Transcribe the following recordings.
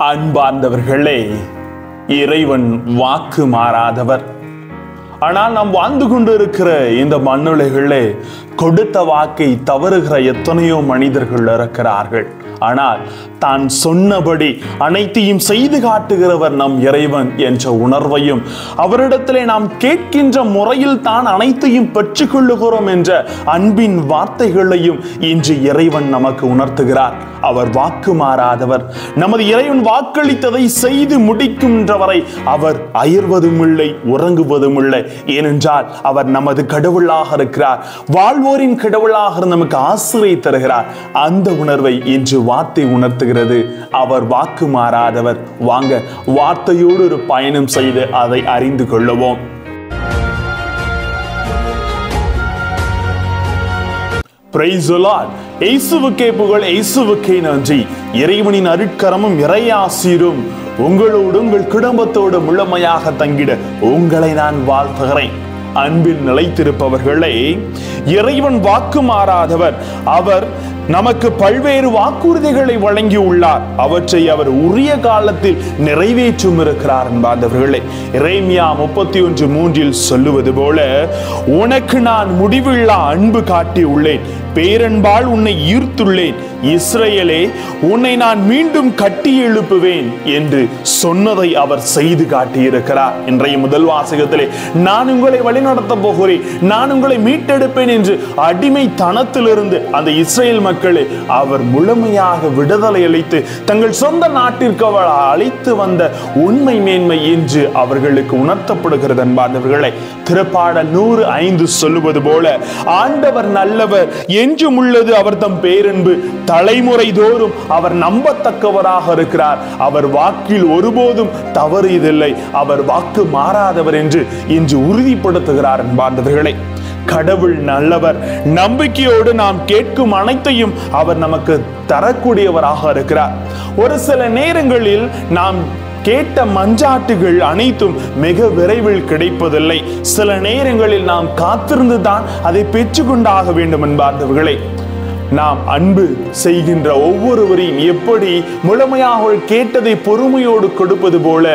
அன்பார்ந்தவர்களே, இறைவன் வாக்கு மாறாதவர். ஆனால் நாம் வாழ்ந்து கொண்டிருக்கிற இந்த மண்ணுலகிலே கொடுத்த வாக்கை தவறுகிற எத்தனையோ மனிதர்கள் இருக்கிறார்கள். ஆனால் தான் சொன்னபடி அனைத்தையும் செய்து காட்டுகிறவர் நம் இறைவன் என்ற உணர்வையும், அவரிடத்திலே நாம் கேட்கின்ற முறையில் தான் அனைத்தையும் பெற்றுக்கொள்ளுகிறோம் என்ற அன்பின் வார்த்தைகளையும் இன்று இறைவன் நமக்கு உணர்த்துகிறார். அவர் வாக்கு மாறாதவர். நமது இறைவன் வாக்களித்ததை செய்து முடிக்கின்றவரை அவர் அயர்வதும் இல்லை, உறங்குவதும் இல்லை. ஏனென்றால் அவர் நமது கடவுளாக இருக்கிறார். வாழ்வோரின் கடவுளாக நமக்கு ஆசிரியை தருகிறார். அந்த உணர்வை இன்று வார்த்தை உணர்த்துகிறது. அவர் வாக்கு மாறாதவர். வாங்க வார்த்தையோடு ஒரு பயணம் செய்து அதை அறிந்து கொள்ளுவோம். Praise the Lord. இயேசுவுக்கே புகழ், இயேசுவுக்கே நன்றி. இறைவனின் அருட்கரமும் இறையாசீரும் உங்களோடு உங்கள் குடும்பத்தோடு முழுமையாக தங்கிட உங்களை நான் வாழ்த்துகிறேன். அன்பில் நிலைத்திருப்பவர்களே, இறைவன் வாக்கு மாறாதவர். அவர் நமக்கு பல்வேறு வாக்குறுதிகளை வழங்கி உள்ளார். அவற்றை அவர் உரிய காலத்தில் நிறைவேற்றும் இருக்கிறார். என்பார்ந்தவர்களே, எரேமியா 31:3 சொல்லுவது போல, உனக்கு நான் முடிவில்லா அன்பு காட்டி உள்ளேன், பேரன்பால் உன்னை ஈர்த்துள்ளேன், இஸ்ரவேலே உன்னை நான் மீண்டும் கட்டி எழுப்புவேன் என்று சொன்னதை அவர் செய்து காட்டியிருக்கிறார். இன்றைய முதல் வாசகத்திலே, நான் உங்களை வழிநடத்த போகிறேன், நான் உங்களை மீட்டெடுப்பேன் என்று அடிமைத்தனத்திலிருந்து அந்த இஸ்ரேல் மக்களை அவர் முழுமையாக விடுதலை அளித்து தங்கள் சொந்த நாட்டிற்கு அவர் அழைத்து வந்த உண்மை மேன்மை என்று அவர்களுக்கு உணர்த்தப்படுகிறது. என்பார்ந்தவர்களை, திருப்பாடல் 105 சொல்லுவது போல, ஆண்டவர் நல்லவர், என்றும் உள்ளது அவர் தம் பேரன்பு, தலைமுறை தோறும் அவர் நம்பத்தக்கவராக இருக்கிறார், அவர் வாக்கில் ஒருபோதும் தவறியதில்லை, அவர் வாக்கு மாறாதவர் என்று இன்று உறுதிப்படுத்துகிறார். என்பார்ந்தவர்களை, கடவுள் நல்லவர். நம்பிக்கையோடு நாம் கேட்கும் அனைத்தையும் அவர் நமக்கு தரக்கூடியவராக இருக்கிறார். ஒரு சில நேரங்களில் நாம் கேட்ட மஞ்சாட்டுகள் அனைத்தும் மிக விரைவில் கிடைப்பதில்லை. சில நேரங்களில் நாம் காத்திருந்துதான் அதை பெற்றுக்கொண்டாக வேண்டும். என்பார்ந்தவர்களே, நாம் அன்பு செய்கின்ற ஒவ்வொருவரையும் எப்படி முழுமையாக கேட்டதை பொறுமையோடு கொடுப்பது போல,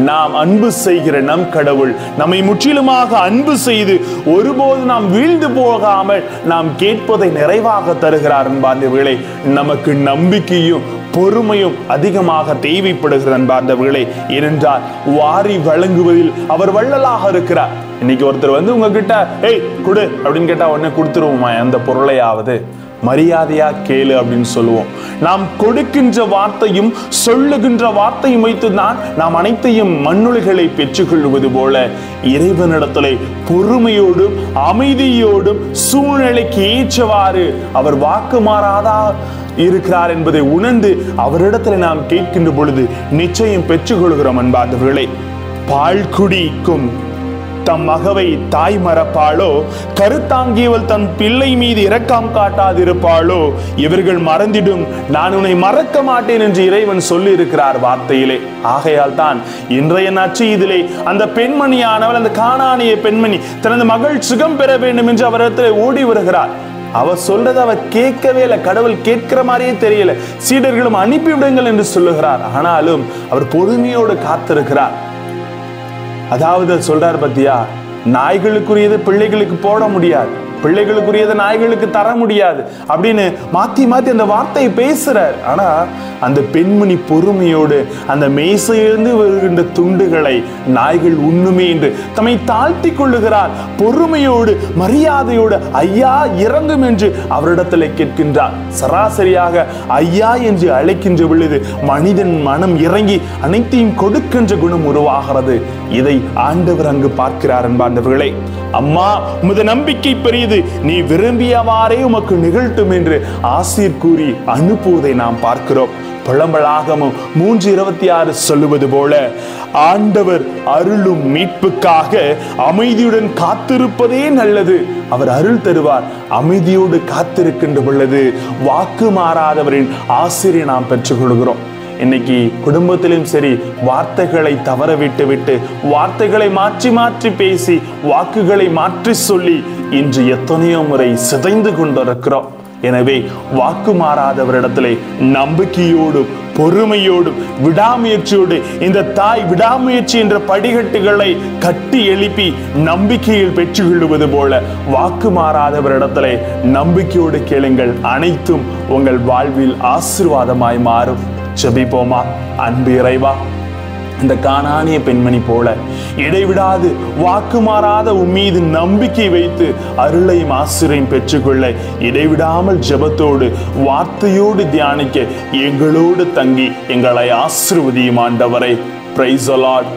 நாம் அன்பு செய்கிற நம் கடவுள் நம்மை முற்றிலுமாக அன்பு செய்து ஒருபோது நாம் வீழ்ந்து போகாமல் நாம் கேட்பதை நிறைவாக தருகிறார். என்பார்ந்தவர்களே, நமக்கு நம்பிக்கையும் பொறுமையும் அதிகமாக தேவைப்படுகிறது. என்பார்ந்தவர்களே, ஏனென்றால் வாரி வழங்குவதில் அவர் வள்ளலாக இருக்கிறார். இன்னைக்கு ஒருத்தர் வந்து உங்ககிட்ட ஏய் கொடு அப்படின்னு கேட்டா உடனே கொடுத்துருவோமா? அந்த பொருளையாவது மரியாதையா கேளு அப்படின்னு சொல்லுவோம். நாம் கொடுக்கின்ற வார்த்தையும் சொல்லுகின்ற வார்த்தையும் வைத்துதான் நாம் அனைத்தையும் மண்ணுலகளை பெற்றுக்கொள்வது போல, இறைவனிடத்திலே பொறுமையோடும் அமைதியோடும் சூழ்நிலைக்கு ஏற்றவாறு அவர் வாக்கு மாறாதா இருக்கிறார் என்பதை உணர்ந்து அவரிடத்தில் நாம் கேட்கின்ற பொழுது நிச்சயம் பெற்றுக்கொள்கிறோம். என்பார்ந்தவர்களே, பால் குடிக்கும் தம் மகவை தாய் மறப்பாளோ, கருத்தாங்கியவள் தன் பிள்ளை மீது இரக்கம் காட்டாதிருப்பாளோ, இவர்கள் மறந்திடும், நான் உன்னை மறக்க மாட்டேன் என்று இறைவன் சொல்லி இருக்கிறார் வார்த்தையிலே. ஆகையால் தான் இன்றைய நற்செய்தியிலே அந்த பெண்மணியானவள், அந்த கானானிய பெண்மணி தனது மகள் சுகம் பெற வேண்டும் என்று அவரிடத்தில் ஓடி வருகிறார். அவர் சொல்றதை அவர் கேட்கவே இல்லை. கடவுள் கேட்கிற மாதிரியே தெரியல. சீடர்களும் அனுப்பிவிடுங்கள் என்று சொல்லுகிறார். ஆனாலும் அவர் பொறுமையோடு காத்திருக்கிறார். அதாவது சொல்றார் பத்தியா, நாய்களுக்குரியது பிள்ளைகளுக்கு போட முடியாது, பிள்ளைகளுக்குரியதை நாய்களுக்கு தர முடியாது அப்படின்னு மாத்தி மாத்தி அந்த வார்த்தையை பேசுறார். ஆனா அந்த பெண்மணி பொறுமையோடு அந்த மேசையிலிருந்து வருகின்ற துண்டுகளை நாய்கள் உண்ணுமே என்று தம்மை தாழ்த்தி கொள்ளுகிறார். பொறுமையோடு மரியாதையோடு ஐயா இறங்கும் என்று அவரிடத்தில் கேட்கின்றார். சராசரியாக ஐயா என்று அழைக்கின்ற பொழுது மனிதன் மனம் இறங்கி அனைத்தையும் கொடுக்கின்ற குணம் உருவாகிறது. இதை ஆண்டவர் அங்கு பார்க்கிறார். என்பார்ந்தவர்களே, அம்மா உமது நம்பிக்கை பெரியது, நீ விரும்பியவாறே உமக்கு நிகழ்த்தும் என்று ஆசீர் கூறி அனுப்புவதை நாம் பார்க்கிறோம். புலம்பலாகமும் 3:26 சொல்லுவது போல, ஆண்டவர் அருளும் மீட்புக்காக அமைதியுடன் காத்திருப்பதே நல்லது, அவர் அருள் தருவார். அமைதியோடு காத்திருக்கின்ற பொழுது வாக்கு மாறாதவரின் ஆசிரியை நாம் பெற்றுக்கொள்கிறோம். இன்னைக்கு குடும்பத்திலும் சரி, வார்த்தைகளை தவற விட்டு வார்த்தைகளை மாற்றி மாற்றி பேசி வாக்குகளை மாற்றி சொல்லி இன்று எத்தனையோ முறை சிதைந்து கொண்டிருக்கிறோம். எனவே வாக்கு மாறாதவரிடத்திலே நம்பிக்கையோடும் பொறுமையோடும் விடாமுயற்சியோடு இந்த தாய் விடாமுயற்சி என்ற படிக்கட்டுகளை கட்டி எழுப்பி நம்பிக்கையில் பெற்றுக்கொள்வது போல வாக்கு மாறாதவரிடத்திலே நம்பிக்கையோடு கேளுங்கள், அனைத்தும் உங்கள் வாழ்வில் ஆசீர்வாதமாய் மாறும். ஜெபிப்போமா. அன்பு இறைவா, இந்த கானானிய பெண்மணி போல இடைவிடாது வாக்கு மாறாத உம்மீது நம்பிக்கை வைத்து அருளையும் ஆசிரியையும் பெற்றுக்கொள்ள இடைவிடாமல் ஜெபத்தோடு வார்த்தையோடு தியானிக்க எங்களோடு தங்கி எங்களை ஆசீர்வதியும் ஆண்டவரே. Praise the Lord.